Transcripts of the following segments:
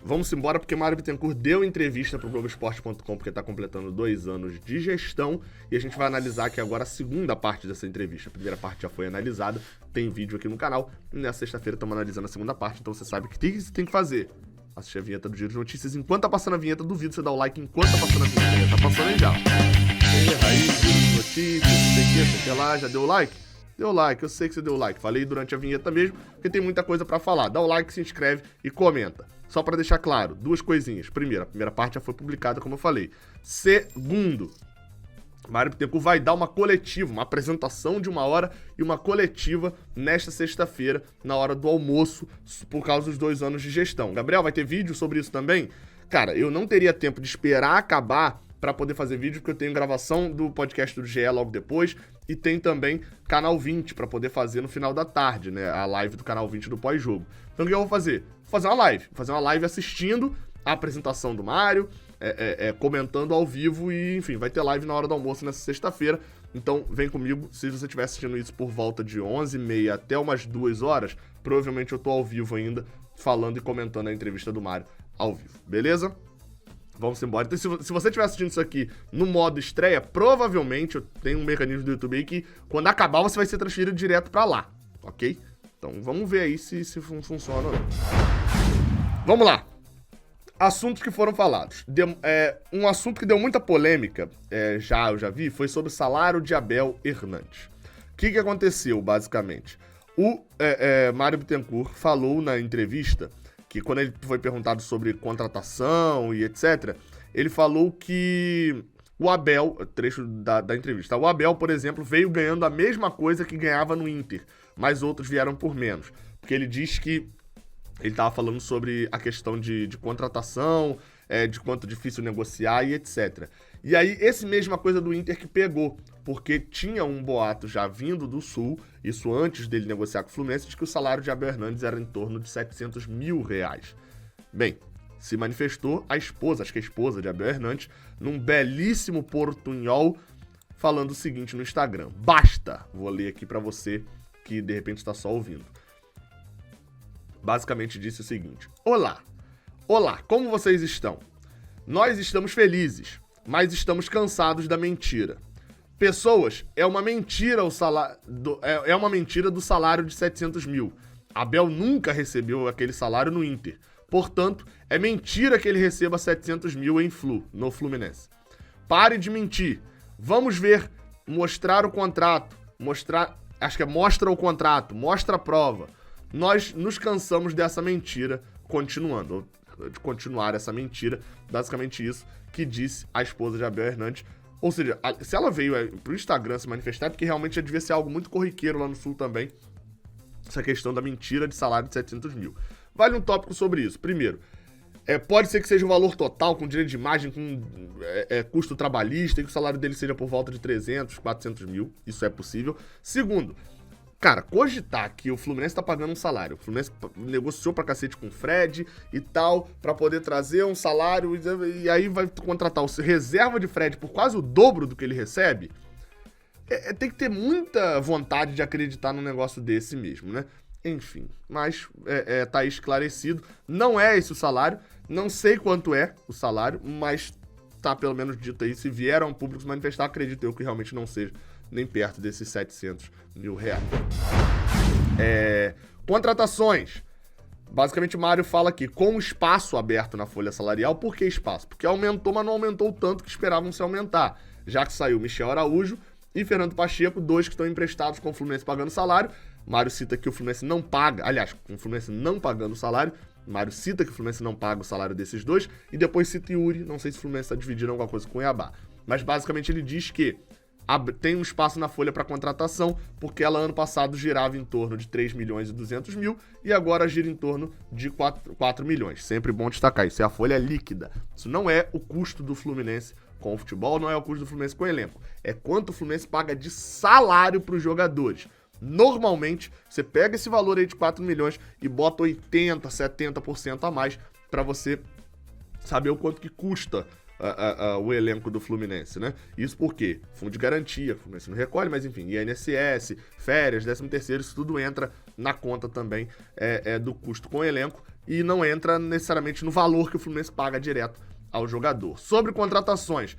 Vamos embora porque Mário Bittencourt deu entrevista pro Globoesporte.com porque tá completando 2 anos de gestão e a gente vai analisar aqui agora a segunda parte dessa entrevista. A primeira parte já foi analisada, tem vídeo aqui no canal e nessa sexta-feira estamos analisando a segunda parte, então você sabe o que você tem que fazer. Assistir a vinheta do Giro de Notícias. Enquanto tá passando a vinheta, duvido você dar o like enquanto tá passando a vinheta. Tá passando aí já. Aí, Giro de Notícias, sei que lá, já deu o like? Deu like, eu sei que você deu like. Falei durante a vinheta mesmo, porque tem muita coisa pra falar. Dá o like, se inscreve e comenta. Só pra deixar claro, 2 coisinhas. Primeiro, a primeira parte já foi publicada, como eu falei. Segundo, Mário Bittencourt vai dar uma coletiva, uma apresentação de 1 hora e uma coletiva nesta sexta-feira, na hora do almoço, por causa dos 2 anos de gestão. Gabriel, vai ter vídeo sobre isso também? Cara, eu não teria tempo de esperar acabar pra poder fazer vídeo, porque eu tenho gravação do podcast do GE logo depois e tem também Canal 20 pra poder fazer no final da tarde, né? A live do Canal 20 do pós-jogo. Então o que eu vou fazer? Vou fazer uma live assistindo a apresentação do Mário, comentando ao vivo e, enfim, vai ter live na hora do almoço nessa sexta-feira. Então vem comigo, se você estiver assistindo isso por volta de 11h30 até umas 2 horas, provavelmente eu tô ao vivo ainda, falando e comentando a entrevista do Mário ao vivo, beleza? Vamos embora. Então, se você estiver assistindo isso aqui no modo estreia, provavelmente eu tenho um mecanismo do YouTube aí que quando acabar você vai ser transferido direto pra lá, ok? Então vamos ver aí se funciona ou não. Vamos lá. Assuntos que foram falados. Um assunto que deu muita polêmica, eu já vi, foi sobre o salário de Abel Hernandes. O que aconteceu, basicamente? O Mário Bittencourt falou na entrevista que quando ele foi perguntado sobre contratação e etc., ele falou que o Abel, trecho da entrevista, o Abel, por exemplo, veio ganhando a mesma coisa que ganhava no Inter, mas outros vieram por menos. Porque ele diz que ele estava falando sobre a questão de contratação, de quanto difícil negociar e etc. E aí, essa mesma coisa do Inter que pegou, porque tinha um boato já vindo do Sul, isso antes dele negociar com o Fluminense, de que o salário de Abel Hernandes era em torno de R$700 mil. Bem, se manifestou a esposa, acho que a esposa de Abel Hernandes, num belíssimo portunhol, falando o seguinte no Instagram. Basta! Vou ler aqui pra você que de repente está só ouvindo. Basicamente disse o seguinte: Olá, como vocês estão? Nós estamos felizes, mas estamos cansados da mentira. Pessoas, é uma mentira uma mentira do salário de 700 mil. Abel nunca recebeu aquele salário no Inter. Portanto, é mentira que ele receba 700 mil no Fluminense. Pare de mentir. Vamos ver, mostrar o contrato. Mostra o contrato, mostra a prova. Nós nos cansamos dessa mentira, de continuar essa mentira. Basicamente isso que disse a esposa de Abel Hernandes. Ou seja, se ela veio pro Instagram se manifestar, é porque realmente já devia ser algo muito corriqueiro lá no Sul também, essa questão da mentira de salário de 700 mil. Vale um tópico sobre isso. Primeiro, pode ser que seja o valor total, com direito de imagem, com custo trabalhista, e que o salário dele seja por volta de 300, 400 mil. Isso é possível. Segundo, cara, cogitar que o Fluminense tá pagando um salário. O Fluminense negociou pra cacete com o Fred e tal, pra poder trazer um salário, e aí vai contratar o reserva de Fred por quase o dobro do que ele recebe. Tem que ter muita vontade de acreditar num negócio desse mesmo, né? Enfim, mas tá aí esclarecido. Não é esse o salário, não sei quanto é o salário, mas tá pelo menos dito aí. Se vieram ao público se manifestar, acredito eu que realmente não seja nem perto desses 700 mil reais. Contratações. Basicamente, o Mário fala aqui, com espaço aberto na folha salarial. Por que espaço? Porque aumentou, mas não aumentou o tanto que esperavam se aumentar. Já que saiu Michel Araújo e Fernando Pacheco, 2 que estão emprestados com o Fluminense pagando salário. Mário cita que o Fluminense não paga, aliás, com o Fluminense não pagando o salário. Mário cita que o Fluminense não paga o salário desses 2. E depois cita Yuri, não sei se o Fluminense está dividindo alguma coisa com o Cuiabá. Mas basicamente ele diz que tem um espaço na folha para contratação, porque ela ano passado girava em torno de 3 milhões e 200 mil e agora gira em torno de 4 milhões. Sempre bom destacar, isso é a folha líquida. Isso não é o custo do Fluminense com o futebol, não é o custo do Fluminense com o elenco. É quanto o Fluminense paga de salário para os jogadores. Normalmente, você pega esse valor aí de 4 milhões e bota 80%, 70% a mais para você saber o quanto que custa o elenco do Fluminense, né? Isso porque fundo de garantia, o Fluminense não recolhe, mas enfim, INSS, férias, 13º, isso tudo entra na conta também do custo com o elenco, e não entra necessariamente no valor que o Fluminense paga direto ao jogador. Sobre contratações,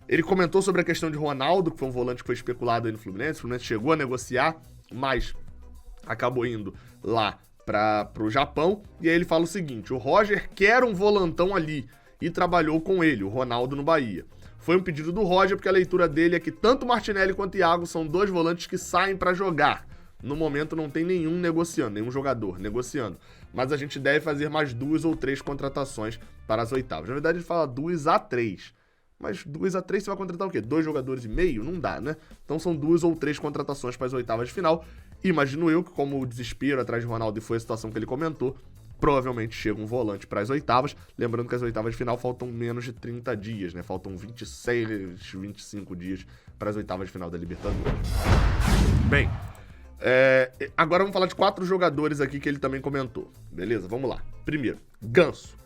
ele comentou sobre a questão de Ronaldo, que foi um volante que foi especulado aí no Fluminense. O Fluminense chegou a negociar, mas acabou indo lá para o Japão. E aí ele fala o seguinte: o Roger quer um volantão ali e trabalhou com ele, o Ronaldo, no Bahia. Foi um pedido do Roger, porque a leitura dele é que tanto Martinelli quanto Iago são dois volantes que saem para jogar. No momento não tem nenhum negociando, nenhum jogador negociando. Mas a gente deve fazer mais 2 ou 3 contratações para as oitavas. Na verdade ele fala 2 a 3. Mas 2 a 3 você vai contratar o quê? 2 jogadores e meio? Não dá, né? Então são 2 ou 3 contratações para as oitavas de final. Imagino eu que, como o desespero atrás de Ronaldo e foi a situação que ele comentou, provavelmente chega um volante para as oitavas. Lembrando que as oitavas de final faltam menos de 30 dias, né? Faltam 26, 25 dias para as oitavas de final da Libertadores. Bem, agora vamos falar de 4 jogadores aqui que ele também comentou. Beleza? Vamos lá. Primeiro, Ganso.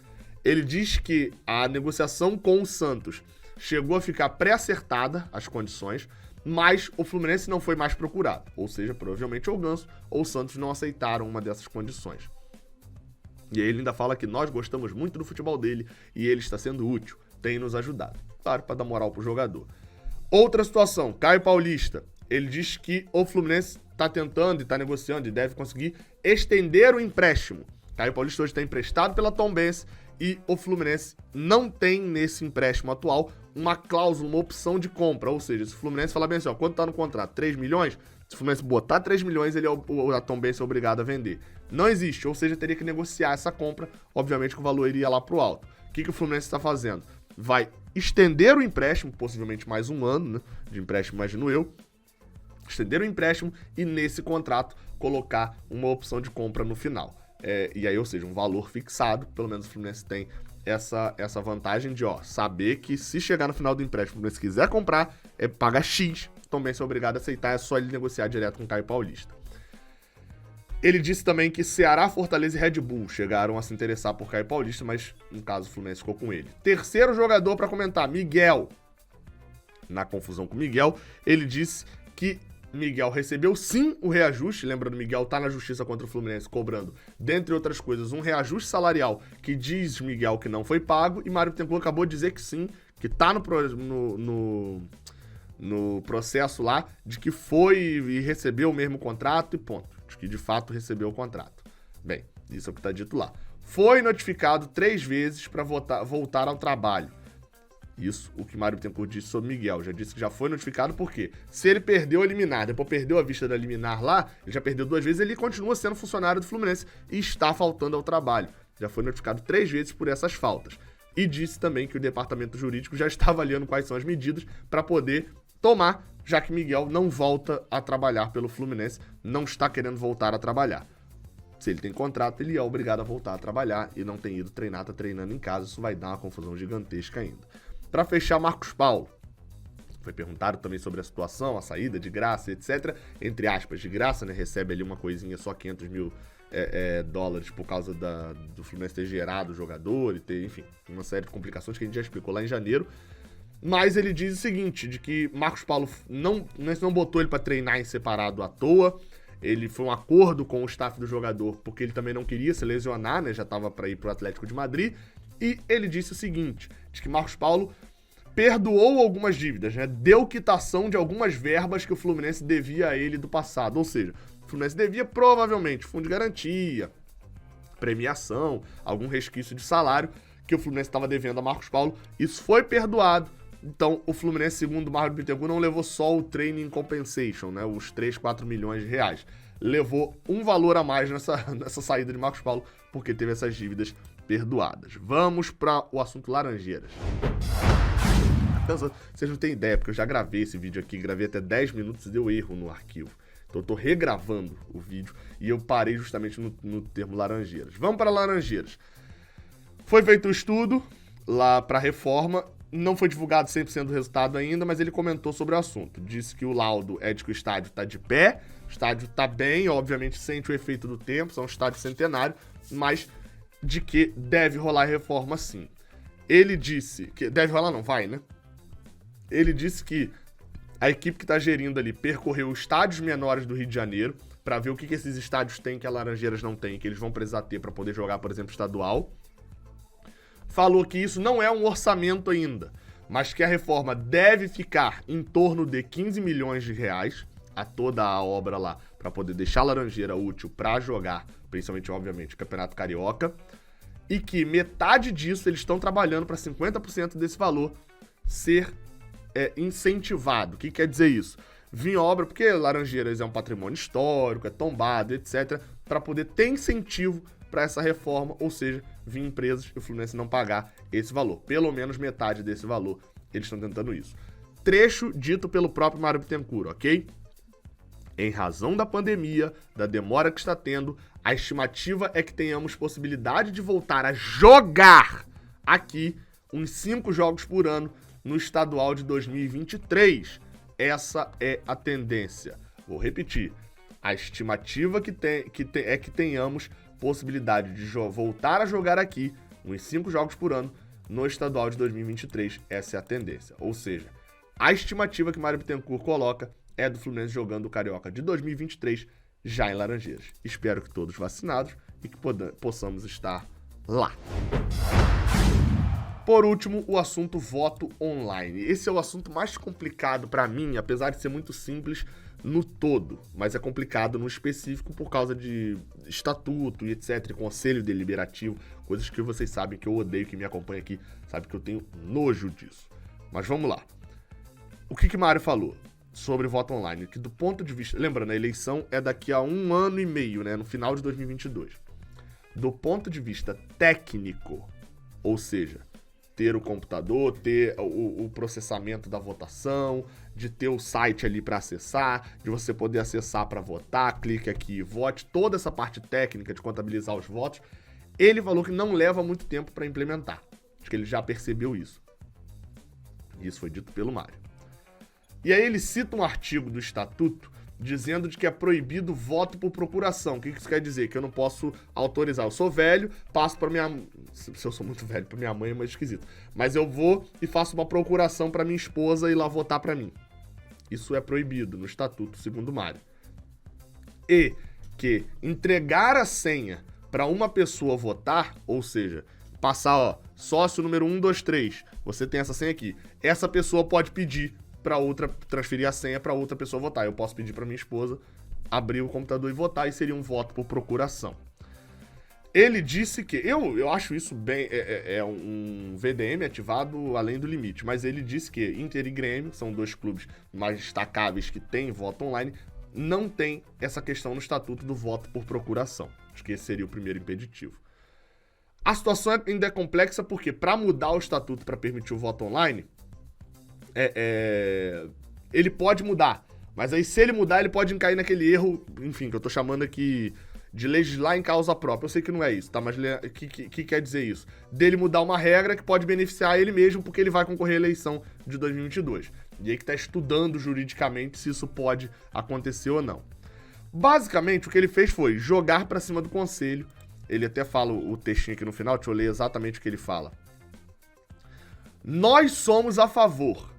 Ele diz que a negociação com o Santos chegou a ficar pré-acertada, as condições, mas o Fluminense não foi mais procurado. Ou seja, provavelmente ou o Ganso ou o Santos não aceitaram uma dessas condições. E aí ele ainda fala que nós gostamos muito do futebol dele e ele está sendo útil, tem nos ajudado. Claro, para dar moral pro jogador. Outra situação, Caio Paulista. Ele diz que o Fluminense está tentando e está negociando e deve conseguir estender o empréstimo. Caio Paulista hoje está emprestado pela Tombense e o Fluminense não tem nesse empréstimo atual uma cláusula, uma opção de compra. Ou seja, se o Fluminense falar bem assim, ó, quanto tá no contrato? 3 milhões? Se o Fluminense botar 3 milhões, a Tombense é obrigado a vender. Não existe, ou seja, teria que negociar essa compra. Obviamente que o valor iria lá pro alto. O que o Fluminense está fazendo? Vai estender o empréstimo, possivelmente mais um ano, né, de empréstimo, imagino eu. Estender o empréstimo e nesse contrato colocar uma opção de compra no final. E aí, ou seja, um valor fixado, pelo menos o Fluminense tem essa vantagem de saber que se chegar no final do empréstimo, o Fluminense quiser comprar, paga X, também é obrigado a aceitar, é só ele negociar direto com o Caio Paulista. Ele disse também que Ceará, Fortaleza e Red Bull chegaram a se interessar por Caio Paulista, mas no caso o Fluminense ficou com ele. Terceiro jogador para comentar, Miguel. Na confusão com Miguel, ele disse que Miguel recebeu sim o reajuste, lembrando, Miguel tá na justiça contra o Fluminense cobrando, dentre outras coisas, um reajuste salarial que diz Miguel que não foi pago, e Mário Bittencourt acabou de dizer que sim, que tá no processo lá, de que foi e recebeu o mesmo contrato e ponto, de que de fato recebeu o contrato. Bem, isso é o que tá dito lá. Foi notificado 3 vezes para voltar ao trabalho. Isso, o que Mário Bittencourt disse sobre Miguel. Já disse que já foi notificado, porque se ele perdeu a liminar, depois perdeu a vista da liminar lá, ele já perdeu 2 vezes, ele continua sendo funcionário do Fluminense e está faltando ao trabalho. Já foi notificado 3 vezes por essas faltas. E disse também que o departamento jurídico já está avaliando quais são as medidas para poder tomar, já que Miguel não volta a trabalhar pelo Fluminense, não está querendo voltar a trabalhar. Se ele tem contrato, ele é obrigado a voltar a trabalhar e não tem ido treinar, está treinando em casa, isso vai dar uma confusão gigantesca ainda. Para fechar, Marcos Paulo. Foi perguntado também sobre a situação, a saída de graça, etc. Entre aspas, de graça, né? Recebe ali uma coisinha, só 500 mil dólares por causa do Fluminense ter gerado o jogador e ter, enfim, uma série de complicações que a gente já explicou lá em janeiro. Mas ele diz o seguinte, de que Marcos Paulo não botou ele para treinar em separado à toa. Ele foi um acordo com o staff do jogador, porque ele também não queria se lesionar, né? Já estava para ir pro Atlético de Madrid. E ele disse o seguinte, de que Marcos Paulo perdoou algumas dívidas, né? Deu quitação de algumas verbas que o Fluminense devia a ele do passado. Ou seja, o Fluminense devia provavelmente fundo de garantia, premiação, algum resquício de salário que o Fluminense estava devendo a Marcos Paulo. Isso foi perdoado. Então, o Fluminense, segundo o Mário Bittencourt, não levou só o training compensation, né? Os 3, 4 milhões de reais. Levou um valor a mais nessa saída de Marcos Paulo, porque teve essas dívidas perdoadas. Vamos para o assunto Laranjeiras. Vocês não têm ideia, porque eu já gravei esse vídeo aqui, gravei até 10 minutos e deu erro no arquivo. Então eu tô regravando o vídeo e eu parei justamente no termo Laranjeiras. Vamos para Laranjeiras. Foi feito um estudo lá para reforma, não foi divulgado 100% do resultado ainda, mas ele comentou sobre o assunto. Disse que o laudo é de que o estádio tá de pé, o estádio tá bem, obviamente sente o efeito do tempo, é um estádio centenário, mas de que deve rolar reforma sim. Ele disse que... Deve rolar não, vai, né? Ele disse que a equipe que está gerindo ali percorreu estádios menores do Rio de Janeiro, pra ver o que esses estádios têm que a Laranjeiras não tem, que eles vão precisar ter pra poder jogar, por exemplo, estadual. Falou que isso não é um orçamento ainda, mas que a reforma deve ficar em torno de 15 milhões de reais a toda a obra lá, pra poder deixar a Laranjeira útil pra jogar, principalmente, obviamente, o Campeonato Carioca, e que metade disso eles estão trabalhando pra 50% desse valor ser incentivado. O que quer dizer isso? Vir obra, porque Laranjeiras é um patrimônio histórico, é tombado, etc., para poder ter incentivo para essa reforma, ou seja, vir empresas e o Fluminense não pagar esse valor. Pelo menos metade desse valor, eles estão tentando isso. Trecho dito pelo próprio Mário Bittencourt, ok? Em razão da pandemia, da demora que está tendo, a estimativa é que tenhamos possibilidade de voltar a jogar aqui uns 5 jogos por ano no estadual de 2023. Essa é a tendência. Vou repetir. A estimativa é que tenhamos possibilidade de voltar a jogar aqui uns 5 jogos por ano no estadual de 2023. Essa é a tendência. Ou seja, a estimativa que Mário Bittencourt coloca é do Fluminense jogando o Carioca de 2023 já em Laranjeiras. Espero que todos vacinados e que possamos estar lá. Por último, o assunto voto online. Esse é o assunto mais complicado para mim, apesar de ser muito simples no todo, mas é complicado no específico por causa de estatuto e etc, conselho deliberativo, coisas que vocês sabem que eu odeio, que me acompanha aqui, sabe que eu tenho nojo disso. Mas vamos lá. O que Mário falou sobre voto online? Que do ponto de vista... Lembrando, a eleição é daqui a 1 ano e meio, né? No final de 2022. Do ponto de vista técnico, ou seja, ter o computador, ter o processamento da votação, de ter o site ali para acessar, de você poder acessar para votar, clique aqui e vote, toda essa parte técnica de contabilizar os votos, ele falou que não leva muito tempo para implementar. Acho que ele já percebeu isso. Isso foi dito pelo Mário. E aí ele cita um artigo do Estatuto dizendo de que é proibido voto por procuração. O que isso quer dizer? Que eu não posso autorizar. Eu sou velho, passo para minha... Se eu sou muito velho, para minha mãe é mais esquisito. Mas eu vou e faço uma procuração para minha esposa ir lá votar para mim. Isso é proibido no Estatuto, segundo o Mário. E que entregar a senha para uma pessoa votar, ou seja, passar, sócio número 1, 2, 3, você tem essa senha aqui. Essa pessoa pode pedir para outra, transferir a senha para outra pessoa votar. Eu posso pedir para minha esposa abrir o computador e votar, e seria um voto por procuração. Ele disse que... Eu acho isso bem... É um VDM ativado além do limite, mas ele disse que Inter e Grêmio, são 2 clubes mais destacáveis que têm voto online, não tem essa questão no estatuto do voto por procuração. Acho que esse seria o primeiro impeditivo. A situação ainda é complexa porque, para mudar o estatuto para permitir o voto online, ele pode mudar, mas aí se ele mudar, ele pode cair naquele erro, enfim, que eu tô chamando aqui de legislar em causa própria. Eu sei que não é isso, tá? Mas o que quer dizer isso? Dele mudar uma regra que pode beneficiar ele mesmo, porque ele vai concorrer à eleição de 2022. E aí que tá estudando juridicamente se isso pode acontecer ou não. Basicamente, o que ele fez foi jogar pra cima do conselho. Ele até fala o textinho aqui no final, deixa eu ler exatamente o que ele fala. Nós somos a favor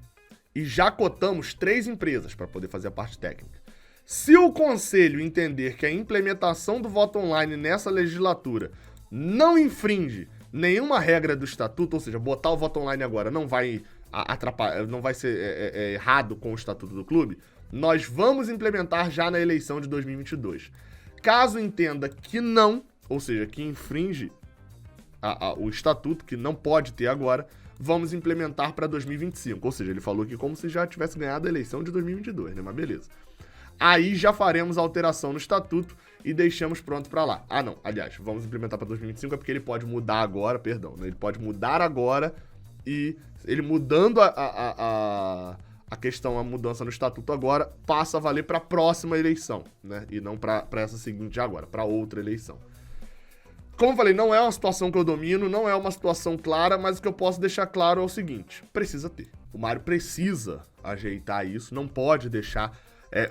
e já cotamos 3 empresas para poder fazer a parte técnica. Se o Conselho entender que a implementação do voto online nessa legislatura não infringe nenhuma regra do Estatuto, ou seja, botar o voto online agora não vai atrapalhar, não vai ser errado com o Estatuto do clube, nós vamos implementar já na eleição de 2022. Caso entenda que não, ou seja, que infringe o Estatuto, que não pode ter agora, vamos implementar para 2025. Ou seja, ele falou que como se já tivesse ganhado a eleição de 2022, né? Mas beleza. Aí já faremos a alteração no estatuto e deixamos pronto para lá. Ah, não. Aliás, vamos implementar para 2025 é porque ele pode mudar agora, perdão, né? Ele pode mudar agora e ele mudando a questão, a mudança no estatuto agora, passa a valer para a próxima eleição, né? E não para essa seguinte agora, para outra eleição. Como eu falei, não é uma situação que eu domino, não é uma situação clara, mas o que eu posso deixar claro é o seguinte, precisa ter. O Mário precisa ajeitar isso, não pode deixar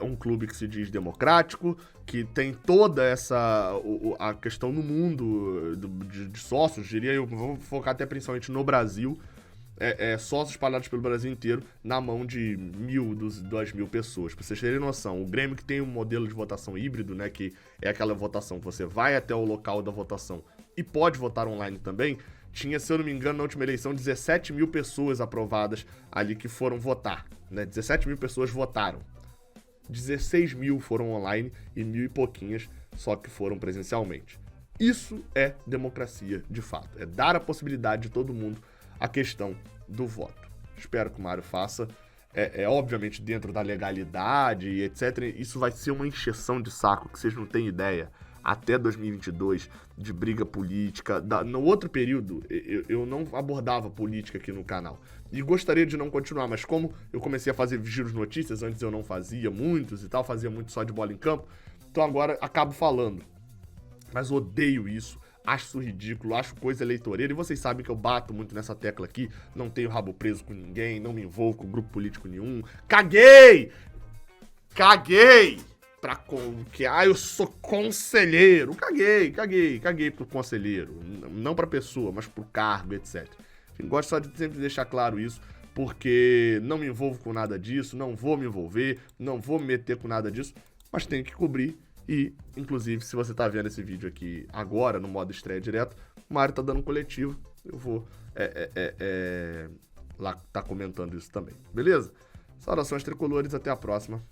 um clube que se diz democrático, que tem toda a questão no mundo de sócios, diria eu, vou focar até principalmente no Brasil, sócios espalhados pelo Brasil inteiro na mão de 1.000, 2.000 pessoas. Pra vocês terem noção, o Grêmio, que tem um modelo de votação híbrido, né, que é aquela votação que você vai até o local da votação e pode votar online também, tinha, se eu não me engano, na última eleição, 17.000 pessoas aprovadas ali que foram votar, né? 17.000 pessoas votaram. 16.000 foram online e 1.000 e pouquinhas só que foram presencialmente. Isso é democracia de fato. É dar a possibilidade de todo mundo a questão do voto. Espero que o Mário faça. Obviamente dentro da legalidade e etc. Isso vai ser uma encheção de saco que vocês não têm ideia. Até 2022, de briga política. No outro período, eu não abordava política aqui no canal. E gostaria de não continuar, mas como eu comecei a fazer giros notícias, antes eu não fazia muitos e tal, fazia muito só de bola em campo, então agora acabo falando. Mas odeio isso, acho isso ridículo, acho coisa eleitoreira, e vocês sabem que eu bato muito nessa tecla aqui, não tenho rabo preso com ninguém, não me envolvo com grupo político nenhum. Caguei! Eu sou conselheiro. Caguei pro conselheiro. Não pra pessoa, mas pro cargo, etc. Enfim, gosto só de sempre deixar claro isso, porque não me envolvo com nada disso, não vou me envolver, não vou me meter com nada disso, mas tenho que cobrir. E, inclusive, se você tá vendo esse vídeo aqui agora, no modo estreia direto, o Mário tá dando um coletivo, eu vou lá tá comentando isso também. Beleza? Saudações tricolores, até a próxima.